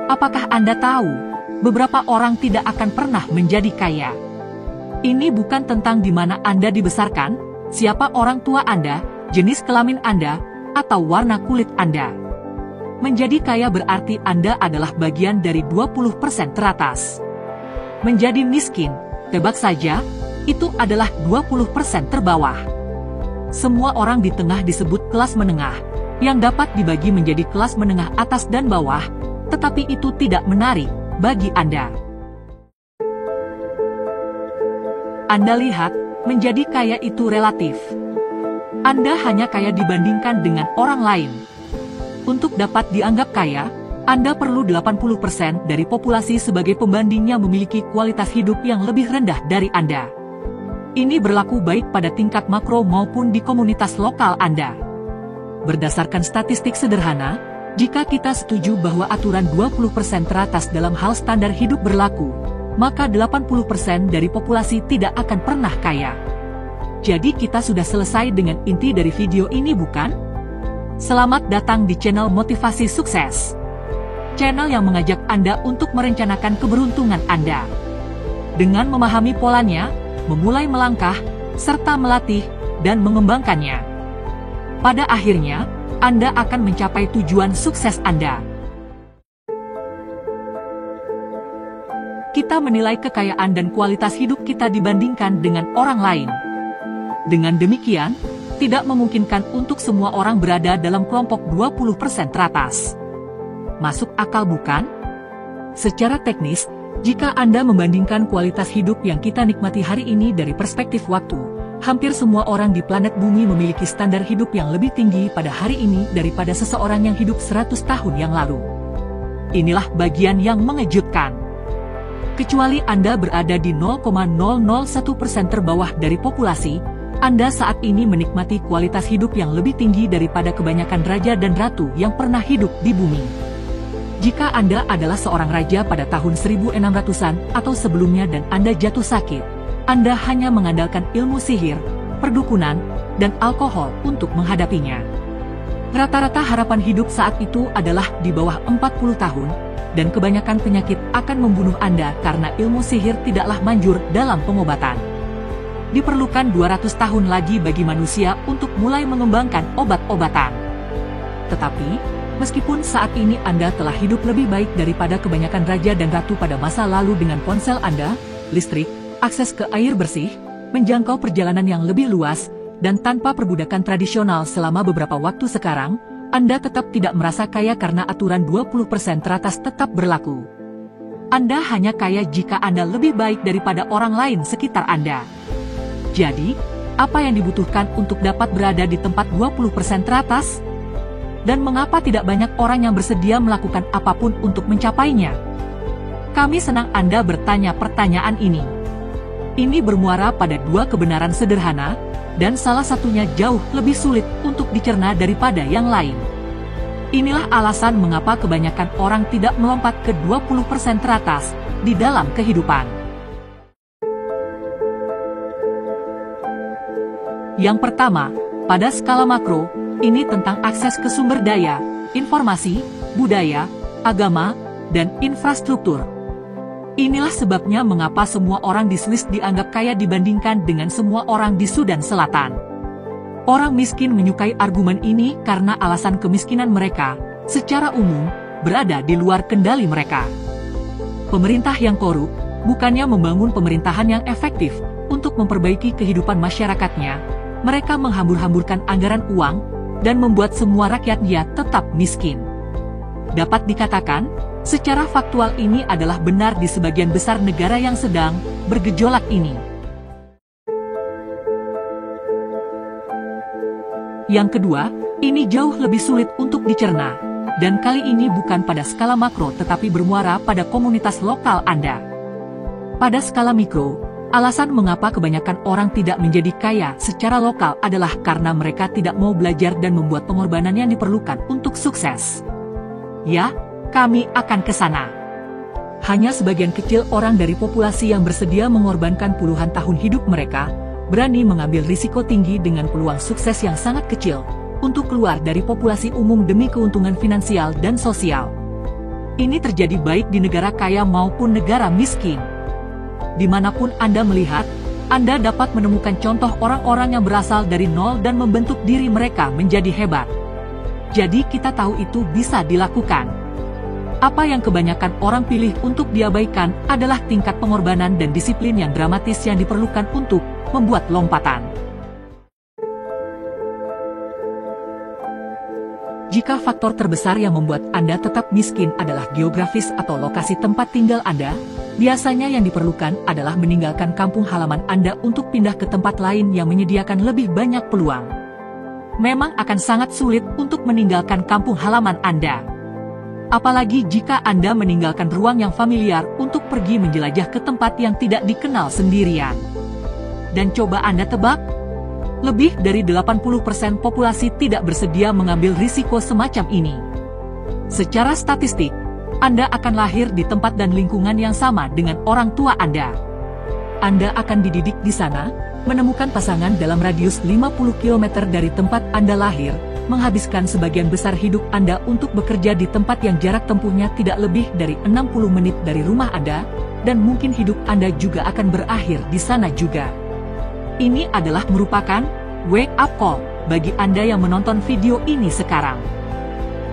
Apakah Anda tahu, beberapa orang tidak akan pernah menjadi kaya? Ini bukan tentang di mana Anda dibesarkan, siapa orang tua Anda, jenis kelamin Anda, atau warna kulit Anda. Menjadi kaya berarti Anda adalah bagian dari 20% teratas. Menjadi miskin, tebak saja, itu adalah 20% terbawah. Semua orang di tengah disebut kelas menengah, yang dapat dibagi menjadi kelas menengah atas dan bawah, tetapi itu tidak menarik bagi Anda. Anda lihat, menjadi kaya itu relatif. Anda hanya kaya dibandingkan dengan orang lain. Untuk dapat dianggap kaya, Anda perlu 80% dari populasi sebagai pembandingnya memiliki kualitas hidup yang lebih rendah dari Anda. Ini berlaku baik pada tingkat makro maupun di komunitas lokal Anda. Berdasarkan statistik sederhana, jika kita setuju bahwa aturan 20% teratas dalam hal standar hidup berlaku, maka 80% dari populasi tidak akan pernah kaya. Jadi kita sudah selesai dengan inti dari video ini, bukan? Selamat datang di channel Motivasi Sukses. Channel yang mengajak Anda untuk merencanakan keberuntungan Anda. Dengan memahami polanya, memulai melangkah, serta melatih, dan mengembangkannya. Pada akhirnya, Anda akan mencapai tujuan sukses Anda. Kita menilai kekayaan dan kualitas hidup kita dibandingkan dengan orang lain. Dengan demikian, tidak memungkinkan untuk semua orang berada dalam kelompok 20% teratas. Masuk akal bukan? Secara teknis, jika Anda membandingkan kualitas hidup yang kita nikmati hari ini dari perspektif waktu, hampir semua orang di planet bumi memiliki standar hidup yang lebih tinggi pada hari ini daripada seseorang yang hidup 100 tahun yang lalu. Inilah bagian yang mengejutkan. Kecuali Anda berada di 0,001% terbawah dari populasi, Anda saat ini menikmati kualitas hidup yang lebih tinggi daripada kebanyakan raja dan ratu yang pernah hidup di bumi. Jika Anda adalah seorang raja pada tahun 1600-an atau sebelumnya dan Anda jatuh sakit, Anda hanya mengandalkan ilmu sihir, perdukunan, dan alkohol untuk menghadapinya. Rata-rata harapan hidup saat itu adalah di bawah 40 tahun, dan kebanyakan penyakit akan membunuh Anda karena ilmu sihir tidaklah manjur dalam pengobatan. Diperlukan 200 tahun lagi bagi manusia untuk mulai mengembangkan obat-obatan. Tetapi, meskipun saat ini Anda telah hidup lebih baik daripada kebanyakan raja dan ratu pada masa lalu dengan ponsel Anda, listrik, akses ke air bersih, menjangkau perjalanan yang lebih luas, dan tanpa perbudakan tradisional selama beberapa waktu sekarang, Anda tetap tidak merasa kaya karena aturan 20% teratas tetap berlaku. Anda hanya kaya jika Anda lebih baik daripada orang lain sekitar Anda. Jadi, apa yang dibutuhkan untuk dapat berada di tempat 20% teratas? Dan mengapa tidak banyak orang yang bersedia melakukan apapun untuk mencapainya? Kami senang Anda bertanya pertanyaan ini. Ini bermuara pada dua kebenaran sederhana, dan salah satunya jauh lebih sulit untuk dicerna daripada yang lain. Inilah alasan mengapa kebanyakan orang tidak melompat ke 20% teratas di dalam kehidupan. Yang pertama, pada skala makro, ini tentang akses ke sumber daya, informasi, budaya, agama, dan infrastruktur. Inilah sebabnya mengapa semua orang di Swiss dianggap kaya dibandingkan dengan semua orang di Sudan Selatan. Orang miskin menyukai argumen ini karena alasan kemiskinan mereka, secara umum, berada di luar kendali mereka. Pemerintah yang korup, bukannya membangun pemerintahan yang efektif untuk memperbaiki kehidupan masyarakatnya, mereka menghambur-hamburkan anggaran uang, dan membuat semua rakyatnya tetap miskin. Dapat dikatakan, secara faktual ini adalah benar di sebagian besar negara yang sedang bergejolak ini. Yang kedua, ini jauh lebih sulit untuk dicerna, dan kali ini bukan pada skala makro tetapi bermuara pada komunitas lokal Anda. Pada skala mikro, alasan mengapa kebanyakan orang tidak menjadi kaya secara lokal adalah karena mereka tidak mau belajar dan membuat pengorbanan yang diperlukan untuk sukses. Ya, kami akan ke sana. Hanya sebagian kecil orang dari populasi yang bersedia mengorbankan puluhan tahun hidup mereka, berani mengambil risiko tinggi dengan peluang sukses yang sangat kecil, untuk keluar dari populasi umum demi keuntungan finansial dan sosial. Ini terjadi baik di negara kaya maupun negara miskin. Dimanapun Anda melihat, Anda dapat menemukan contoh orang-orang yang berasal dari nol dan membentuk diri mereka menjadi hebat. Jadi kita tahu itu bisa dilakukan. Apa yang kebanyakan orang pilih untuk diabaikan adalah tingkat pengorbanan dan disiplin yang dramatis yang diperlukan untuk membuat lompatan. Jika faktor terbesar yang membuat Anda tetap miskin adalah geografis atau lokasi tempat tinggal Anda, biasanya yang diperlukan adalah meninggalkan kampung halaman Anda untuk pindah ke tempat lain yang menyediakan lebih banyak peluang. Memang akan sangat sulit untuk meninggalkan kampung halaman Anda. Apalagi jika Anda meninggalkan ruang yang familiar untuk pergi menjelajah ke tempat yang tidak dikenal sendirian. Dan coba Anda tebak, lebih dari 80% populasi tidak bersedia mengambil risiko semacam ini. Secara statistik, Anda akan lahir di tempat dan lingkungan yang sama dengan orang tua Anda. Anda akan dididik di sana, menemukan pasangan dalam radius 50 km dari tempat Anda lahir, menghabiskan sebagian besar hidup Anda untuk bekerja di tempat yang jarak tempuhnya tidak lebih dari 60 menit dari rumah Anda, dan mungkin hidup Anda juga akan berakhir di sana juga. Ini adalah merupakan wake-up call bagi Anda yang menonton video ini sekarang.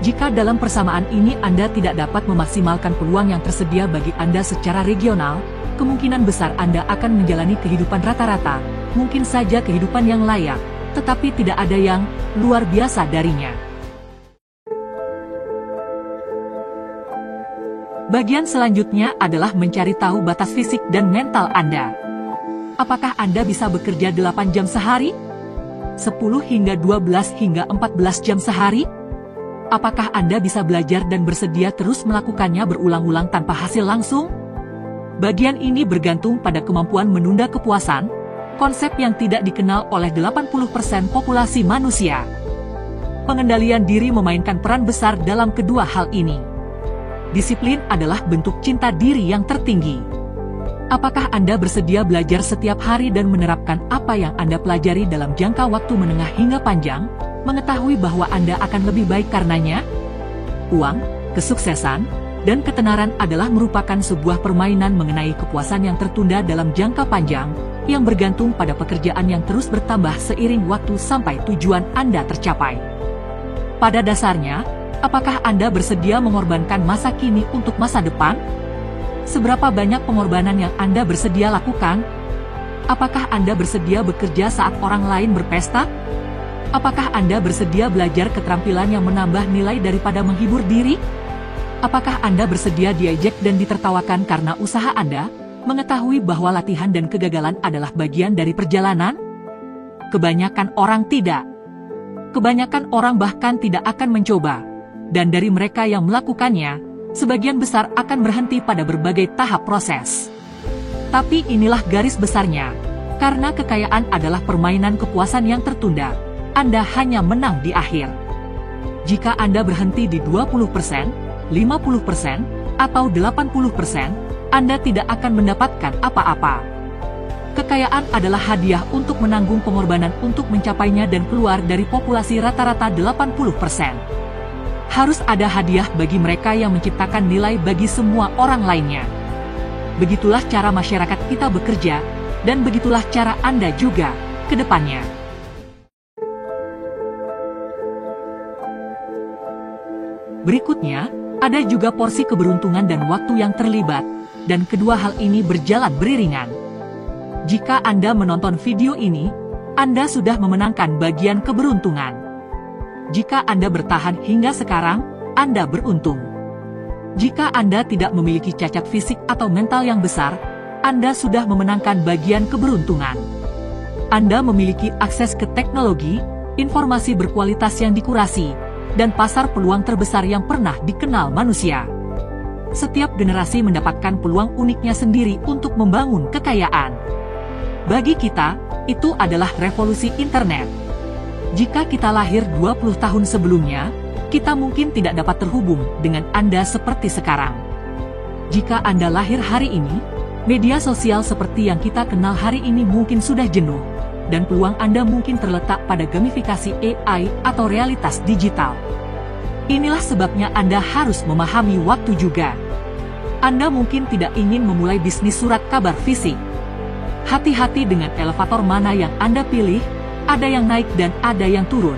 Jika dalam persamaan ini Anda tidak dapat memaksimalkan peluang yang tersedia bagi Anda secara regional, kemungkinan besar Anda akan menjalani kehidupan rata-rata, mungkin saja kehidupan yang layak, tetapi tidak ada yang luar biasa darinya. Bagian selanjutnya adalah mencari tahu batas fisik dan mental Anda. Apakah Anda bisa bekerja 8 jam sehari? 10 hingga 12 hingga 14 jam sehari? Apakah Anda bisa belajar dan bersedia terus melakukannya berulang-ulang tanpa hasil langsung? Bagian ini bergantung pada kemampuan menunda kepuasan, konsep yang tidak dikenal oleh 80% populasi manusia. Pengendalian diri memainkan peran besar dalam kedua hal ini. Disiplin adalah bentuk cinta diri yang tertinggi. Apakah Anda bersedia belajar setiap hari dan menerapkan apa yang Anda pelajari dalam jangka waktu menengah hingga panjang, mengetahui bahwa Anda akan lebih baik karenanya? Uang, kesuksesan, dan ketenaran adalah merupakan sebuah permainan mengenai kepuasan yang tertunda dalam jangka panjang, yang bergantung pada pekerjaan yang terus bertambah seiring waktu sampai tujuan Anda tercapai. Pada dasarnya, apakah Anda bersedia mengorbankan masa kini untuk masa depan? Seberapa banyak pengorbanan yang Anda bersedia lakukan? Apakah Anda bersedia bekerja saat orang lain berpesta? Apakah Anda bersedia belajar keterampilan yang menambah nilai daripada menghibur diri? Apakah Anda bersedia diejek dan ditertawakan karena usaha Anda, mengetahui bahwa latihan dan kegagalan adalah bagian dari perjalanan? Kebanyakan orang tidak. Kebanyakan orang bahkan tidak akan mencoba. Dan dari mereka yang melakukannya, sebagian besar akan berhenti pada berbagai tahap proses. Tapi inilah garis besarnya. Karena kekayaan adalah permainan kepuasan yang tertunda, Anda hanya menang di akhir. Jika Anda berhenti di 20%, 50%, atau 80%, Anda tidak akan mendapatkan apa-apa. Kekayaan adalah hadiah untuk menanggung pengorbanan untuk mencapainya dan keluar dari populasi rata-rata 80%. Harus ada hadiah bagi mereka yang menciptakan nilai bagi semua orang lainnya. Begitulah cara masyarakat kita bekerja, dan begitulah cara Anda juga ke depannya. Berikutnya, ada juga porsi keberuntungan dan waktu yang terlibat, dan kedua hal ini berjalan beriringan. Jika Anda menonton video ini, Anda sudah memenangkan bagian keberuntungan. Jika Anda bertahan hingga sekarang, Anda beruntung. Jika Anda tidak memiliki cacat fisik atau mental yang besar, Anda sudah memenangkan bagian keberuntungan. Anda memiliki akses ke teknologi, informasi berkualitas yang dikurasi, dan pasar peluang terbesar yang pernah dikenal manusia. Setiap generasi mendapatkan peluang uniknya sendiri untuk membangun kekayaan. Bagi kita, itu adalah revolusi internet. Jika kita lahir 20 tahun sebelumnya, kita mungkin tidak dapat terhubung dengan Anda seperti sekarang. Jika Anda lahir hari ini, media sosial seperti yang kita kenal hari ini mungkin sudah jenuh, dan peluang Anda mungkin terletak pada gamifikasi AI atau realitas digital. Inilah sebabnya Anda harus memahami waktu juga. Anda mungkin tidak ingin memulai bisnis surat kabar fisik. Hati-hati dengan elevator mana yang Anda pilih, ada yang naik dan ada yang turun.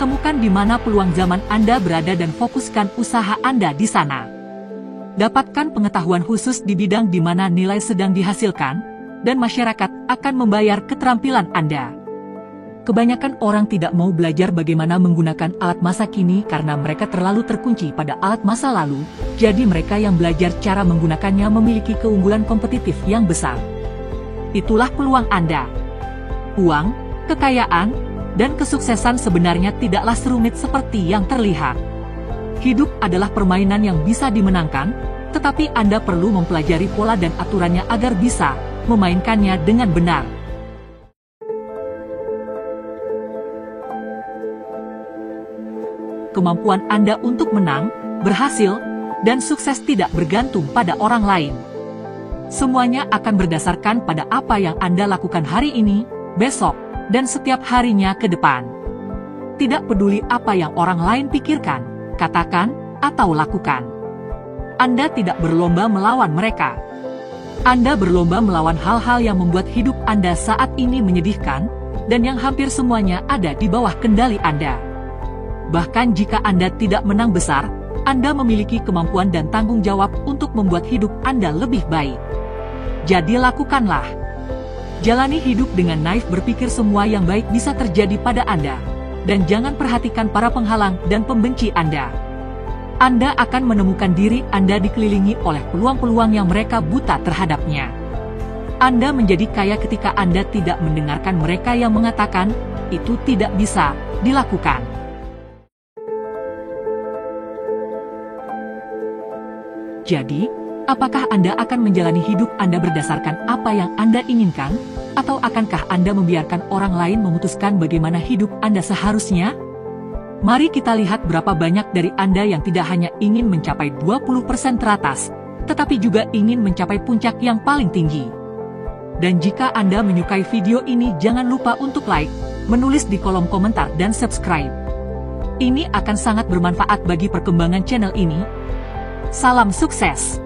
Temukan di mana peluang zaman Anda berada dan fokuskan usaha Anda di sana. Dapatkan pengetahuan khusus di bidang di mana nilai sedang dihasilkan, dan masyarakat akan membayar keterampilan Anda. Kebanyakan orang tidak mau belajar bagaimana menggunakan alat masa kini karena mereka terlalu terkunci pada alat masa lalu, jadi mereka yang belajar cara menggunakannya memiliki keunggulan kompetitif yang besar. Itulah peluang Anda. Uang, kekayaan, dan kesuksesan sebenarnya tidaklah serumit seperti yang terlihat. Hidup adalah permainan yang bisa dimenangkan, tetapi Anda perlu mempelajari pola dan aturannya agar bisa memainkannya dengan benar. Kemampuan Anda untuk menang, berhasil, dan sukses tidak bergantung pada orang lain. Semuanya akan berdasarkan pada apa yang Anda lakukan hari ini, besok, dan setiap harinya ke depan. Tidak peduli apa yang orang lain pikirkan, katakan, atau lakukan. Anda tidak berlomba melawan mereka. Anda berlomba melawan hal-hal yang membuat hidup Anda saat ini menyedihkan, dan yang hampir semuanya ada di bawah kendali Anda. Bahkan jika Anda tidak menang besar, Anda memiliki kemampuan dan tanggung jawab untuk membuat hidup Anda lebih baik. Jadi lakukanlah. Jalani hidup dengan naif, berpikir semua yang baik bisa terjadi pada Anda. Dan jangan perhatikan para penghalang dan pembenci Anda. Anda akan menemukan diri Anda dikelilingi oleh peluang-peluang yang mereka buta terhadapnya. Anda menjadi kaya ketika Anda tidak mendengarkan mereka yang mengatakan, itu tidak bisa dilakukan. Jadi, apakah Anda akan menjalani hidup Anda berdasarkan apa yang Anda inginkan? Atau akankah Anda membiarkan orang lain memutuskan bagaimana hidup Anda seharusnya? Mari kita lihat berapa banyak dari Anda yang tidak hanya ingin mencapai 20% teratas, tetapi juga ingin mencapai puncak yang paling tinggi. Dan jika Anda menyukai video ini, jangan lupa untuk like, menulis di kolom komentar dan subscribe. Ini akan sangat bermanfaat bagi perkembangan channel ini. Salam sukses!